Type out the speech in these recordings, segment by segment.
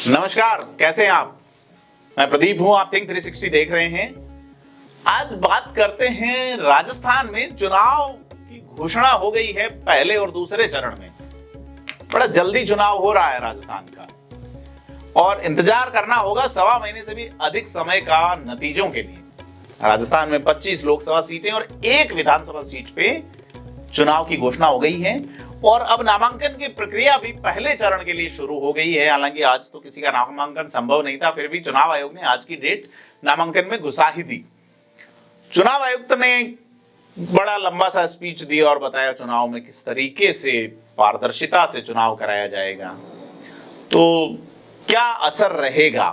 नमस्कार, कैसे हैं आप। मैं प्रदीप हूं, आप थिंक 360 देख रहे हैं। आज बात करते हैं राजस्थान में चुनाव की घोषणा हो गई है पहले और दूसरे चरण में। बड़ा जल्दी चुनाव हो रहा है राजस्थान का और इंतजार करना होगा 1.25 महीने से भी अधिक समय का नतीजों के लिए। राजस्थान में 25 लोकसभा सीटें और 1 विधानसभा सीट पे चुनाव की घोषणा हो गई है और अब नामांकन की प्रक्रिया भी पहले चरण के लिए शुरू हो गई है। हालांकि आज तो किसी का नामांकन संभव नहीं था, फिर भी चुनाव आयोग ने आज की डेट नामांकन में घुसा ही दी। चुनाव आयुक्त ने बड़ा लंबा सा स्पीच दिया और बताया चुनाव में किस तरीके से पारदर्शिता से चुनाव कराया जाएगा, तो क्या असर रहेगा,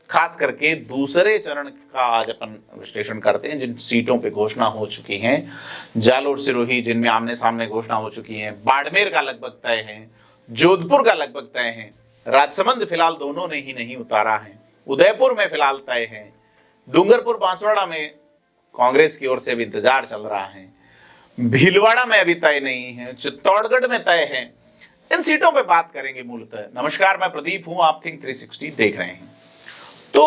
खास करके दूसरे चरण का आज अपन विश्लेषण करते हैं। जिन सीटों पे घोषणा हो चुकी हैं, जालोर सिरोही जिनमें आमने सामने घोषणा हो चुकी है, बाड़मेर का लगभग तय है, जोधपुर का लगभग तय है, राजसमंद फिलहाल दोनों ने ही नहीं उतारा है, उदयपुर में फिलहाल तय है, डूंगरपुर बांसवाड़ा में कांग्रेस की ओर से भी इंतजार चल रहा है, भीलवाड़ा में अभी तय नहीं है, चित्तौड़गढ़ में तय है। इन सीटों पे बात करेंगे मूलतः। नमस्कार, मैं प्रदीप हूं, आप थिंक 360 देख रहे हैं। तो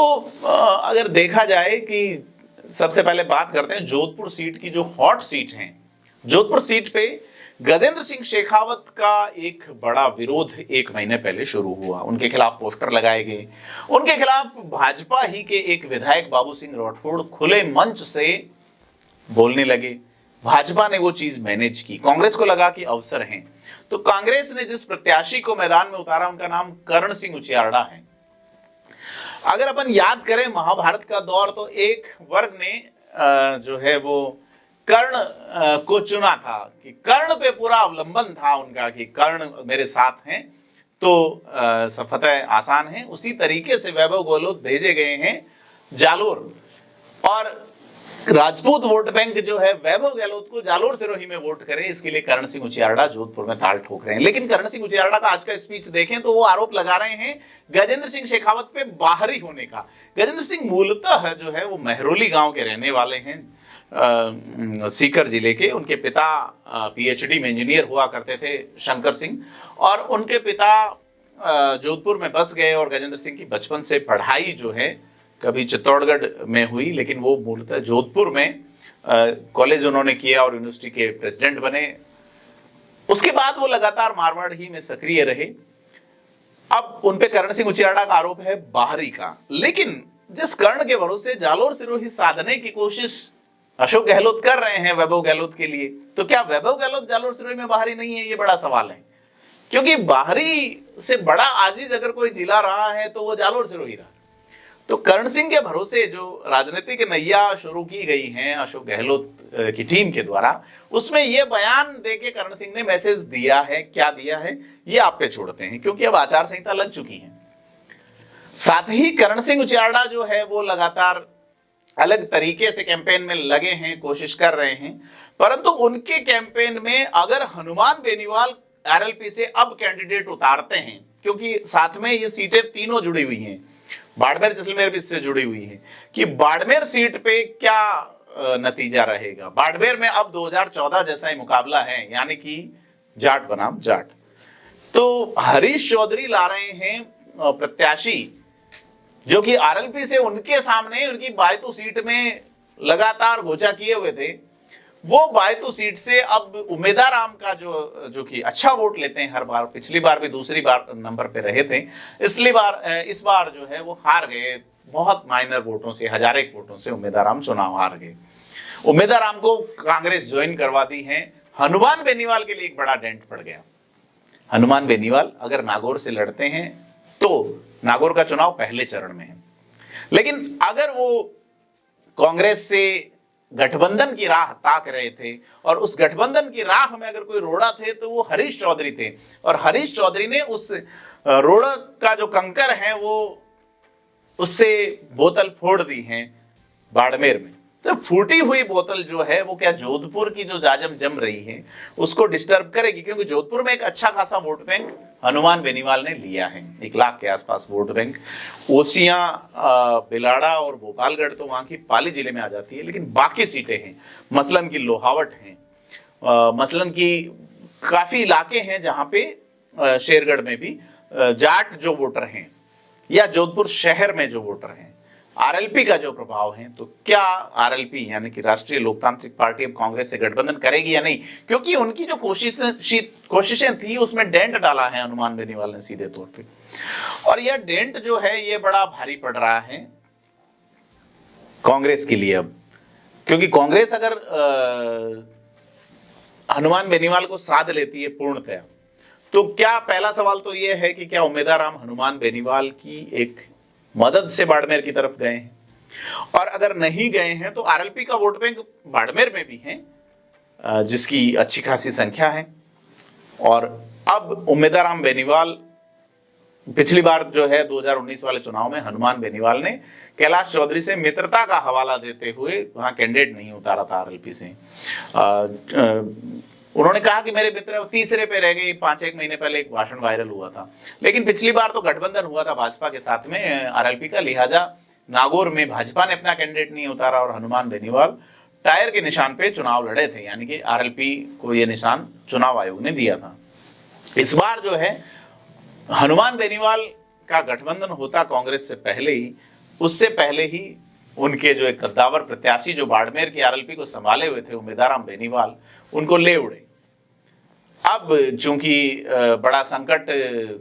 अगर देखा जाए कि सबसे पहले बात करते हैं जोधपुर सीट की, जो हॉट सीट है। जोधपुर सीट पे गजेंद्र सिंह शेखावत का एक बड़ा विरोध 1 महीने पहले शुरू हुआ। उनके खिलाफ पोस्टर लगाए गए, उनके खिलाफ भाजपा ही के एक विधायक बाबू सिंह राठौड़ खुले मंच से बोलने लगे। भाजपा ने वो चीज मैनेज की, कांग्रेस को लगा कि अवसर है, तो कांग्रेस ने जिस प्रत्याशी को मैदान में उतारा उनका नाम कर्ण सिंह उचियारडा है। अगर अपन याद करें महाभारत का दौर, तो एक वर्ग ने जो है वो कर्ण को चुना था कि कर्ण पे पूरा अवलंबन था उनका कि कर्ण मेरे साथ हैं तो फतह आसान है। उसी तरीके से वैभव गहलोत भेजे गए हैं जालोर और राजपूत वोट बैंक जो है वैभव गहलोत को जालोर सिरोही में वोट करे, इसके लिए कर्ण सिंह उचियारडा जोधपुर में ताल ठोक रहे हैं। लेकिन कर्ण सिंह उचियारडा का आज का स्पीच देखें तो वो आरोप लगा रहे हैं गजेंद्र सिंह शेखावत पे बाहरी होने का। गजेंद्र सिंह मूलतः जो है वो महरौली गांव के रहने वाले हैं, सीकर जिले के। उनके पिता पीएचडी में इंजीनियर हुआ करते थे, शंकर सिंह, और उनके पिता जोधपुर में बस गए और गजेंद्र सिंह की बचपन से पढ़ाई जो है कभी चित्तौड़गढ़ में हुई, लेकिन वो मूलतः जोधपुर में कॉलेज उन्होंने किया और यूनिवर्सिटी के प्रेसिडेंट बने। उसके बाद वो लगातार मारवाड़ ही में सक्रिय रहे। अब उन पे कर्ण सिंह उचियारडा का आरोप है बाहरी का, लेकिन जिस कर्ण के भरोसे जालोर सिरोही साधने की कोशिश अशोक गहलोत कर रहे हैं वैभव गहलोत के लिए, तो क्या वैभव गहलोत जालोर सिरोही में बाहरी नहीं है? ये बड़ा सवाल है, क्योंकि बाहरी से बड़ा आजीज अगर कोई जिला रहा है तो वो जालोर सिरोही रहा। तो कर्ण सिंह के भरोसे जो राजनीतिक नैया शुरू की गई है अशोक गहलोत की टीम के द्वारा, उसमें यह बयान देके कर्ण सिंह ने मैसेज दिया है। क्या दिया है ये आप पे छोड़ते हैं, क्योंकि अब आचार संहिता लग चुकी है। साथ ही कर्ण सिंह उचियारडा जो है वो लगातार अलग तरीके से कैंपेन में लगे हैं, कोशिश कर रहे हैं, परंतु उनके कैंपेन में अगर हनुमान बेनीवाल आरएलपी से अब कैंडिडेट उतारते हैं, क्योंकि साथ में ये सीटें तीनों जुड़ी हुई हैं, बाड़मेर जैसलमेर भी इससे जुड़ी हुई है, कि बाड़मेर सीट पे क्या नतीजा रहेगा। बाड़मेर में अब 2014 जैसा ही मुकाबला है, यानी कि जाट बनाम जाट। तो हरीश चौधरी ला रहे हैं प्रत्याशी जो कि आरएलपी से उनके सामने उनकी बायतू सीट में लगातार घोचा किए हुए थे। वो बायतू सीट से अब उम्मीदवार का जो कि अच्छा वोट लेते हैं हर बार, पिछली बार भी दूसरी बार नंबर पे रहे थे, इस बार जो है वो हार गए बहुत माइनर वोटों से, 1000 वोटों से उम्मीदवार चुनाव हार गए। उम्मीदवार को कांग्रेस ज्वाइन करवा दी है। हनुमान बेनीवाल के लिए एक बड़ा डेंट पड़ गया। हनुमान बेनीवाल अगर नागौर से लड़ते हैं तो नागौर का चुनाव पहले चरण में है, लेकिन अगर वो कांग्रेस से गठबंधन की राह ताक रहे थे और उस गठबंधन की राह में अगर कोई रोड़ा थे तो वो हरीश चौधरी थे, और हरीश चौधरी ने उस रोड़ा का जो कंकर है वो उससे बोतल फोड़ दी है बाड़मेर में। तो फूटी हुई बोतल जो है वो क्या जोधपुर की जो जाजम जम रही है उसको डिस्टर्ब करेगी, क्योंकि जोधपुर में एक अच्छा खासा वोट बैंक हनुमान बेनीवाल ने लिया है, 1 लाख के आसपास वोट बैंक। ओसियां, बिलाड़ा और भोपालगढ़ तो वहां की पाली जिले में आ जाती है, लेकिन बाकी सीटें हैं, मसलन की लोहावट हैं, मसलन की काफी इलाके हैं जहां पे शेरगढ़ में भी जाट जो वोटर हैं या जोधपुर शहर में जो वोटर हैं, आरएलपी का जो प्रभाव है, तो क्या आरएलपी यानी कि राष्ट्रीय लोकतांत्रिक पार्टी अब कांग्रेस से गठबंधन करेगी या नहीं? क्योंकि उनकी जो कोशिशें थी उसमें डेंट डाला है हनुमान बेनीवाल ने सीधे तौर पे, और यह डेंट जो है ये बड़ा भारी पड़ रहा है कांग्रेस के लिए अब, क्योंकि कांग्रेस अगर हनुमान बेनीवाल को साध लेती है पूर्णतया, तो क्या पहला सवाल तो यह है कि क्या उम्मीदवार हनुमान बेनीवाल की एक मदद से बाड़मेर की तरफ गए हैं, और अगर नहीं गए हैं तो आरएलपी का वोट बैंक बाड़मेर में भी है जिसकी अच्छी खासी संख्या है। और अब उम्मीदवार बेनीवाल पिछली बार जो है 2019 वाले चुनाव में हनुमान बेनीवाल ने कैलाश चौधरी से मित्रता का हवाला देते हुए वहां कैंडिडेट नहीं उतारा था आरएलपी से। उन्होंने कहा कि मेरे मित्र तीसरे पे रह गए, 5-1 महीने पहले एक भाषण वायरल हुआ था, लेकिन पिछली बार तो गठबंधन हुआ था भाजपा के साथ में आरएलपी का, लिहाजा नागौर में भाजपा ने अपना कैंडिडेट नहीं उतारा और हनुमान बेनीवाल टायर के निशान पे चुनाव लड़े थे, यानी कि आरएलपी को यह निशान चुनाव आयोग ने दिया था। इस बार जो है हनुमान बेनीवाल का गठबंधन होता कांग्रेस से पहले ही, उससे पहले ही उनके जो एक कद्दावर प्रत्याशी जो बाड़मेर की आरएलपी को संभाले हुए थे उम्मीदवार बेनीवाल, उनको ले उड़े। अब चूंकि बड़ा संकट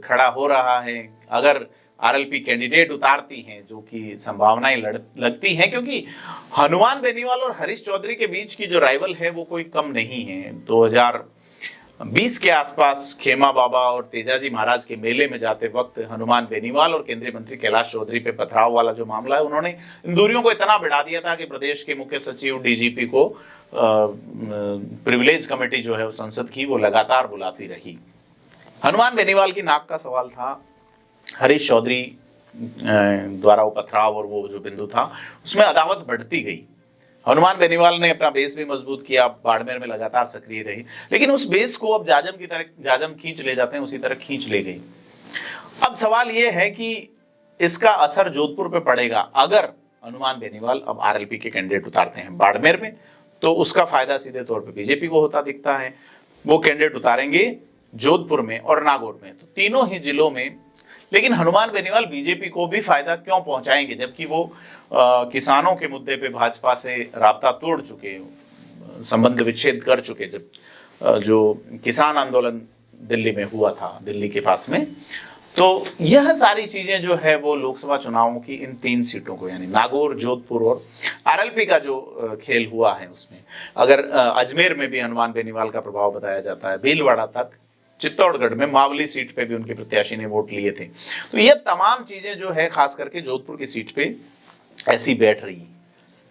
खड़ा हो रहा है, अगर आरएलपी कैंडिडेट उतारती हैं, जो कि संभावनाएं लगती हैं, क्योंकि हनुमान बेनीवाल और हरीश चौधरी के बीच की जो राइवल है वो कोई कम नहीं है। 2020 के आसपास खेमा बाबा और तेजाजी महाराज के मेले में जाते वक्त हनुमान बेनीवाल और केंद्रीय मंत्री कैलाश चौधरी पे पथराव वाला जो मामला है, उन्होंने इन दूरियों को इतना बढ़ा दिया था कि प्रदेश के मुख्य सचिव डीजीपी को प्रिविलेज कमेटी जो है संसद की वो लगातार बुलाती रही। हनुमान बेनीवाल की नाक का सवाल था, हरीश चौधरी द्वारा वो पथराव और वो जो बिंदु था उसमें अदावत बढ़ती गई। हनुमान बेनीवाल ने अपना बेस भी मजबूत किया, बाड़मेर में लगातार सक्रिय रही, लेकिन उस बेस को अब जाजम खींच ले जाते हैं, उसी तरह खींच ले गई। अब सवाल यह है कि इसका असर जोधपुर पे पड़ेगा। अगर हनुमान बेनीवाल अब आरएलपी के कैंडिडेट उतारते हैं बाड़मेर में, तो उसका फायदा सीधे तौर पे बीजेपी को होता दिखता है। वो कैंडिडेट उतारेंगे जोधपुर में और नागौर में, तो तीनों ही जिलों में। लेकिन हनुमान बेनीवाल बीजेपी को भी फायदा क्यों पहुंचाएंगे, जबकि वो किसानों के मुद्दे पे भाजपा से राब्ता तोड़ चुके, संबंध विच्छेद कर चुके, जब जो किसान आंदोलन दिल्ली में हुआ था, दिल्ली के पास में। तो यह सारी चीजें जो है वो लोकसभा चुनावों की इन 3 सीटों को, यानी नागौर, जोधपुर और आरएलपी का जो खेल हुआ है उसमें, अगर अजमेर में भी हनुमान बेनीवाल का प्रभाव बताया जाता है, भीलवाड़ा तक, चित्तौड़गढ़ में मावली सीट पे भी उनके प्रत्याशी ने वोट लिए थे, तो ये तमाम चीजें जो है खास करके जोधपुर की सीट पे ऐसी बैठ रही है।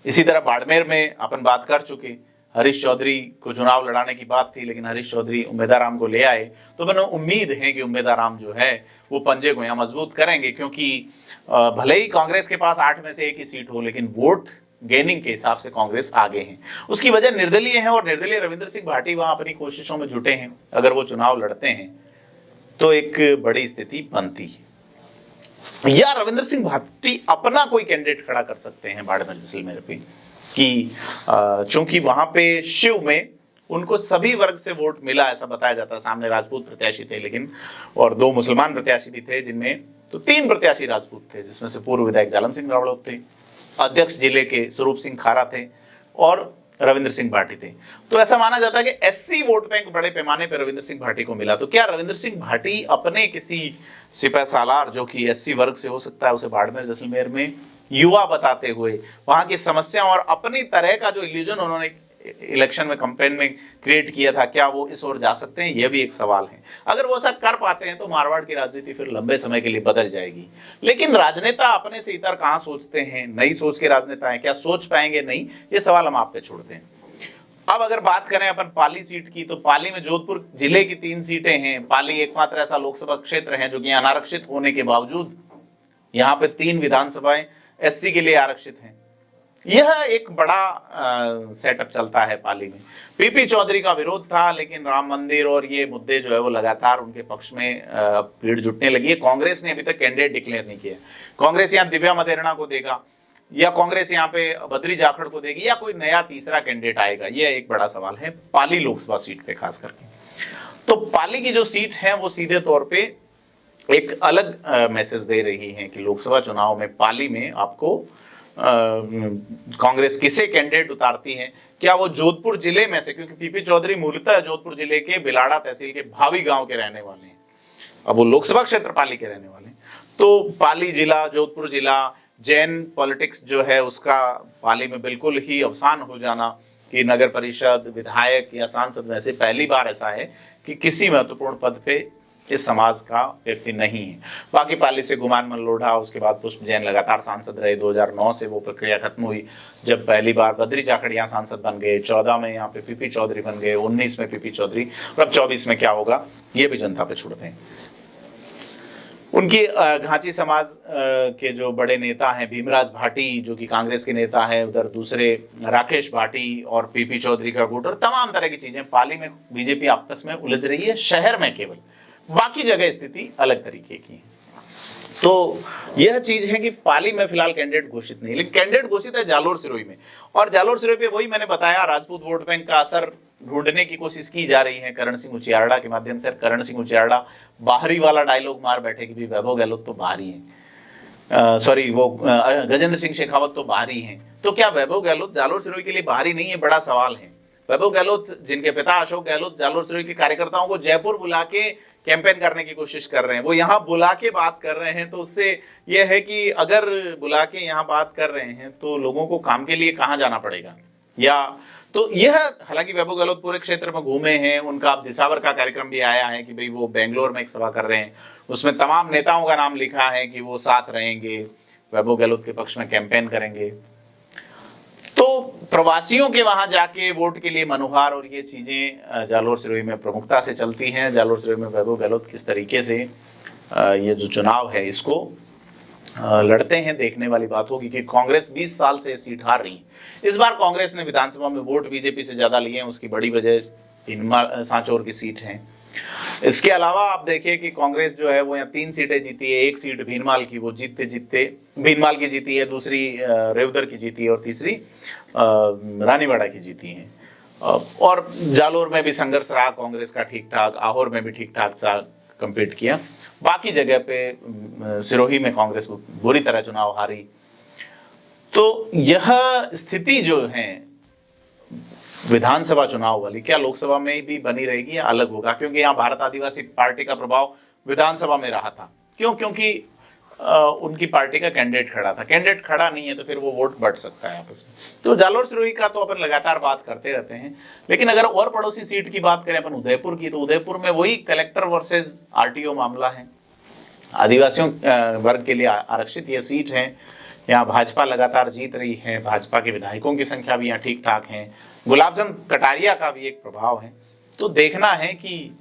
इसी तरह बाड़मेर में अपन बात कर चुके, हरीश चौधरी को चुनाव लड़ाने की बात थी, लेकिन हरीश चौधरी उम्मीदवार को ले आए, तो मैंने उम्मीद है कि उम्मीदवार जो है वो पंजे को यहाँ मजबूत करेंगे, क्योंकि भले ही कांग्रेस के पास 8 में से 1 ही सीट हो, लेकिन वोट गेनिंग के हिसाब से कांग्रेस आगे है। उसकी वजह निर्दलीय है, और निर्दलीय रविंद्र सिंह भाटी वहां अपनी कोशिशों में जुटे हैं। अगर वो चुनाव लड़ते हैं तो एक बड़ी स्थिति बनती है, या रविंद्र सिंह भाटी अपना कोई कैंडिडेट खड़ा कर सकते हैं बाड़मेर जैसलमेर पे, कि चूंकि वहां पे शिव में उनको सभी वर्ग से वोट मिला, ऐसा बताया जाता है। सामने राजपूत प्रत्याशी थे, लेकिन और 2 मुसलमान प्रत्याशी भी थे, जिनमें तो 3 प्रत्याशी राजपूत थे, जिसमें से पूर्व विधायक जालम सिंह रावड़ौत थे, अध्यक्ष जिले के स्वरूप सिंह खारा थे, और रविंद्र सिंह भाटी थे। तो ऐसा माना जाता है कि एससी वोट बैंक बड़े पैमाने पर रविंद्र सिंह भाटी को मिला। तो क्या रविंद्र सिंह भाटी अपने किसी सिपह सालार जो कि एससी वर्ग से हो सकता है, उसे बाड़मेर जैसलमेर में युवा बताते हुए वहां की समस्या और अपनी तरह का जो इल्यूजन उन्होंने इलेक्शन में कैंपेन में क्रिएट किया था, क्या वो इस ओर जा सकते हैं? यह भी एक सवाल है। अगर वो ऐसा कर पाते हैं तो मारवाड़ की राजनीति फिर लंबे समय के लिए बदल जाएगी। लेकिन राजनेता अपने से इतर कहां सोचते हैं, नई सोच के राजनेता हैं, क्या सोच पाएंगे? नहीं, ये सवाल हम आप पे छोड़ते हैं। अब अगर बात करें अपन पाली सीट की, तो पाली में जोधपुर जिले की 3 सीटें हैं। पाली एकमात्र ऐसा लोकसभा क्षेत्र है जो कि अनारक्षित होने के बावजूद यहाँ पे 3 विधानसभाएं एससी के लिए आरक्षित हैं। यह एक बड़ा सेटअप चलता है पाली में। पीपी चौधरी का विरोध था, लेकिन राम मंदिर और ये मुद्दे जो है वो लगातार उनके पक्ष में भीड़ जुटने लगी है। कांग्रेस ने अभी तक कैंडिडेट डिक्लेयर नहीं किया। कांग्रेस यहाँ दिव्या मदेरणा को देगा, या कांग्रेस यहाँ पे बद्री जाखड़ को देगी, या कोई नया तीसरा कैंडिडेट आएगा? यह एक बड़ा सवाल है पाली लोकसभा सीट पे खास करके। तो पाली की जो सीट है वो सीधे तौर पे एक अलग मैसेज दे रही हैं कि लोकसभा चुनाव में पाली में आपको कांग्रेस किसे कैंडिडेट उतारती है, क्या वो जोधपुर जिले में से, क्योंकि पीपी चौधरी मूलतः जोधपुर जिले के बिलाड़ा तहसील के भावी गांव के रहने वाले हैं, अब वो लोकसभा क्षेत्र पाली के रहने वाले हैं, तो पाली जिला, जोधपुर जिला, जैन पॉलिटिक्स जो है उसका पाली में बिल्कुल ही अवसान हो जाना कि नगर परिषद, विधायक या सांसद में से पहली बार ऐसा है कि किसी महत्वपूर्ण पद पे इस समाज का व्यक्ति नहीं है। बाकी पाली से गुमान मल्लोढ़ा, उसके बाद पुष्प जैन लगातार सांसद रहे, 2009 से वो प्रक्रिया खत्म हुई जब पहली बार बद्री जाखड़ यहाँ सांसद बन गए, 14 में यहाँ पे पीपी चौधरी बन गए, 19 में पीपी चौधरी, और अब 24 में क्या होगा ये भी जनता पे छोड़ते हैं। उनकी घाची समाज के जो बड़े नेता हैं, भीमराज भाटी जो कि कांग्रेस के नेता है, उधर दूसरे राकेश भाटी और पीपी चौधरी का गुट और तमाम तरह की चीजें, पाली में बीजेपी आपस में उलझ रही है, शहर में केवल, बाकी जगह स्थिति अलग तरीके की है। तो यह चीज है कि पाली में फिलहाल कैंडिडेट घोषित नहीं, लेकिन कैंडिडेट घोषित है जालोर सिरोही में, और जालोर सिरोही पे वही मैंने बताया, राजपूत वोट बैंक का असर ढूंढने की कोशिश की जा रही है करण सिंह उचियारड़ा के माध्यम से। करण सिंह उचियारड़ा बाहरी वाला डायलॉग मार बैठे कि वैभव गहलोत तो बाहरी है, सॉरी वो गजेंद्र सिंह शेखावत तो बाहरी हैं, तो क्या वैभव गहलोत जालोर सिरोही के लिए बाहरी नहीं है, बड़ा सवाल है। वैभव गहलोत जिनके पिता अशोक गहलोत जालोर सिरोही के कार्यकर्ताओं को जयपुर बुला के कैंपेन करने की कोशिश कर रहे हैं, वो यहाँ बुला के बात कर रहे हैं, तो उससे यह है कि अगर बुला के यहाँ बात कर रहे हैं तो लोगों को काम के लिए कहाँ जाना पड़ेगा, या तो यह, हालांकि वैभव गहलोत पूरे क्षेत्र में घूमे हैं, उनका अब दिसावर का कार्यक्रम भी आया है कि भाई वो बेंगलोर में एक सभा कर रहे हैं, उसमें तमाम नेताओं का नाम लिखा है कि वो साथ रहेंगे, वैभव गहलोत के पक्ष में कैंपेन करेंगे। तो प्रवासियों के वहां जाके वोट के लिए मनुहार और ये चीजें जालोर सिरोही में प्रमुखता से चलती हैं। जालोर सिरोही में वैभव गहलोत किस तरीके से ये जो चुनाव है इसको लड़ते हैं, देखने वाली बात होगी कि कांग्रेस 20 साल से सीट हार रही है। इस बार कांग्रेस ने विधानसभा में वोट बीजेपी से ज्यादा लिए हैं, उसकी बड़ी वजह सांचौर की सीट है। इसके अलावा आप देखिए कि कांग्रेस जो है वो यहाँ 3 सीटें जीती है, एक सीट भीनमाल की वो जीतते जीतते भीनमाल की जीती है, दूसरी रेवदर की जीती है और तीसरी रानीवाड़ा की जीती है। और जालोर में भी संघर्ष रहा कांग्रेस का ठीक ठाक, आहोर में भी ठीक ठाक सा कम्पीट किया, बाकी जगह पे सिरोही में कांग्रेस बुरी तरह चुनाव हारी। तो यह स्थिति जो है विधानसभा चुनाव वाली, क्या लोकसभा में भी बनी रहेगी या अलग होगा, क्योंकि यहाँ भारत आदिवासी पार्टी का प्रभाव विधानसभा में रहा था। क्यों? क्योंकि उनकी पार्टी का कैंडिडेट खड़ा था, कैंडिडेट खड़ा नहीं है तो फिर वो वोट बढ़ सकता है आपस में। तो जालोर सिरोही का तो अपन लगातार बात करते रहते हैं, लेकिन अगर और पड़ोसी सीट की बात करें अपन उदयपुर की, तो उदयपुर में वही कलेक्टर वर्सेस आरटीओ मामला है, आदिवासियों वर्ग के लिए आरक्षित ये सीट है। यहाँ भाजपा लगातार जीत रही है, भाजपा के विधायकों की संख्या भी यहाँ ठीक ठाक है, गुलाबचंद कटारिया का भी एक प्रभाव है। तो देखना है कि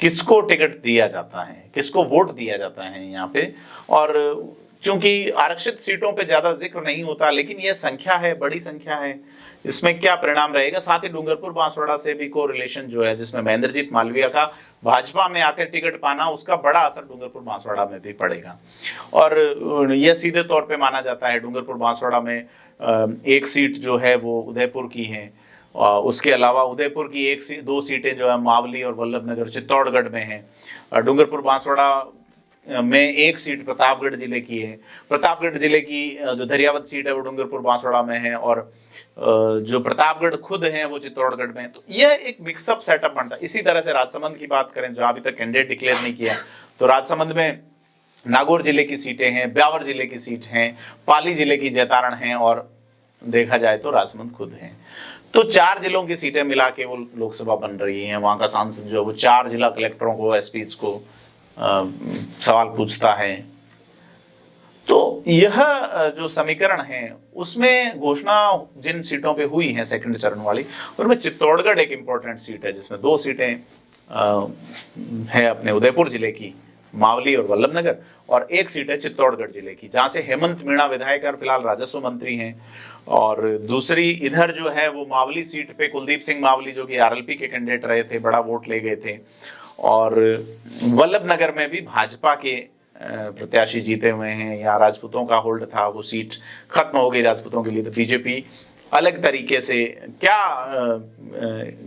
किसको टिकट दिया जाता है, किसको वोट दिया जाता है यहाँ पे। और चूंकि आरक्षित सीटों पे ज्यादा जिक्र नहीं होता, लेकिन यह संख्या है, बड़ी संख्या है, इसमें क्या परिणाम रहेगा। साथ ही डूंगरपुर बांसवाड़ा से भी को रिलेशन जो है, जिसमें महेंद्रजीत मालवीय का भाजपा में आकर टिकट पाना, उसका बड़ा असर डूंगरपुर बांसवाड़ा में भी पड़ेगा। और यह सीधे तौर पे माना जाता है डूंगरपुर बांसवाड़ा में एक सीट जो है वो उदयपुर की है, उसके अलावा उदयपुर की 2 सीटें जो है मावली और वल्लभनगर चित्तौड़गढ़ में है। डूंगरपुर बांसवाड़ा में एक सीट प्रतापगढ़ जिले की है, प्रतापगढ़ जिले की जो दरियावत सीट है वो डूंगरपुर बांसवाड़ा में है, और जो प्रतापगढ़ खुद है वो चित्तौड़गढ़ में है। तो यह एक मिक्सअप सेटअप बनता है। इसी तरह से राजसमंद की बात करें, जो अभी तक कैंडिडेट डिक्लेयर नहीं किया, तो राजसमंद में नागौर जिले की सीटें हैं, ब्यावर जिले की सीट हैं, पाली जिले की जैतारण है, और देखा जाए तो राजसमंद खुद है। तो 4 जिलों की सीटें मिला के वो लोकसभा बन रही है। वहां का सांसद जो है वो 4 जिला कलेक्टरों को, एसपीज को सवाल पूछता है। तो यह जो समीकरण है उसमें घोषणा जिन सीटों पे हुई है सेकंड चरण वाली, उनमें चित्तौड़गढ़ एक इंपॉर्टेंट सीट है, जिसमें 2 सीटें है अपने उदयपुर जिले की, मावली और वल्लभनगर, और एक सीट है चित्तौड़गढ़ जिले की, जहां से हेमंत मीणा विधायक और फिलहाल राजस्व मंत्री हैं। और दूसरी इधर जो है वो मावली सीट पे कुलदीप सिंह मावली, जो कि आरएलपी के कैंडिडेट रहे थे, बड़ा वोट ले गए थे। और वल्लभनगर में भी भाजपा के प्रत्याशी जीते हुए हैं। यहाँ राजपूतों का होल्ड था, वो सीट खत्म हो गई राजपूतों के लिए, तो बीजेपी अलग तरीके से क्या,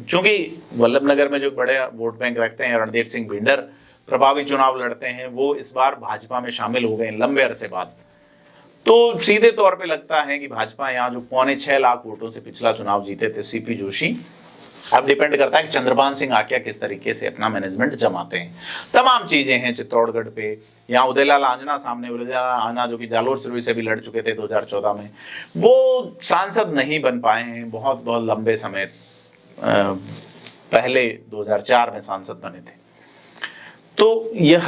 चूंकि वल्लभनगर में जो बड़े वोट बैंक रखते हैं रणधीर सिंह भिंडर, प्रभावी चुनाव लड़ते हैं वो इस बार भाजपा में शामिल हो गए लंबे अरसे बाद। तो सीधे तौर पे लगता है कि भाजपा यहाँ जो 6.25 लाख वोटों से पिछला चुनाव जीते थे सीपी जोशी, अब डिपेंड करता है कि चंद्रभान सिंह आकिया किस तरीके से अपना मैनेजमेंट जमाते हैं। तमाम चीजें हैं चित्तौड़गढ़ पे। यहाँ उदयलाल आंजना सामने, उदयलाल आंजना जो कि जालोर सिरोही से भी लड़ चुके थे 2014 में, वो सांसद नहीं बन पाए हैं। बहुत लंबे समय पहले 2004 में सांसद बने थे। तो यह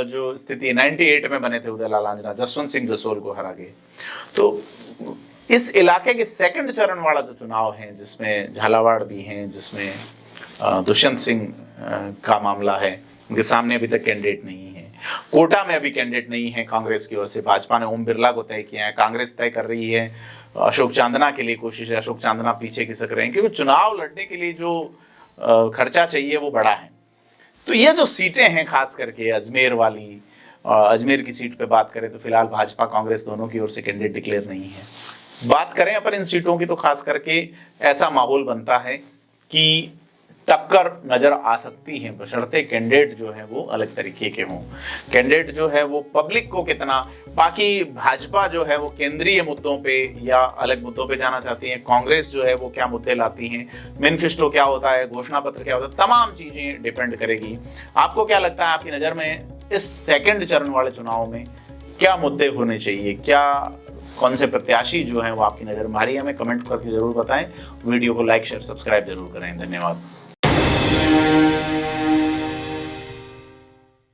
जो स्थिति 98 में बने थे उदयलाल आंजना, जसवंत सिंह जसोल को हरा के। तो इस इलाके के सेकंड चरण वाला जो चुनाव है, जिसमें झालावाड़ भी है, जिसमें दुष्यंत सिंह का मामला है, उनके सामने अभी तक कैंडिडेट नहीं है। कोटा में अभी कैंडिडेट नहीं है कांग्रेस की ओर से। भाजपा ने ओम बिरला को तय किया है, कांग्रेस तय कर रही है अशोक चांदना के लिए कोशिश है। अशोक चांदना पीछे खिसक रहे हैं क्योंकि चुनाव लड़ने के लिए जो खर्चा चाहिए वो बड़ा है। तो ये जो सीटें हैं, खास करके अजमेर वाली, अजमेर की सीट पे बात करें तो फिलहाल भाजपा कांग्रेस दोनों की ओर से कैंडिडेट डिक्लेयर नहीं है। बात करें अपन इन सीटों की तो खास करके ऐसा माहौल बनता है कि टक्कर नजर आ सकती है, बशर्ते कैंडिडेट जो है वो अलग तरीके के हों। कैंडिडेट जो है वो पब्लिक को कितना, बाकी भाजपा जो है वो केंद्रीय मुद्दों पे या अलग मुद्दों पे जाना चाहती है, कांग्रेस जो है वो क्या मुद्दे लाती है, मैनिफेस्टो क्या होता है, घोषणा पत्र क्या होता है, तमाम चीजें डिपेंड करेगी। आपको क्या लगता है, आपकी नजर में इस सेकंड चरण वाले चुनाव में क्या मुद्दे होने चाहिए, क्या कौन से प्रत्याशी जो है वो आपकी नजर में आ रही है? हमें कमेंट करके जरूर बताएं। वीडियो को लाइक शेयर सब्सक्राइब जरूर करें। धन्यवाद।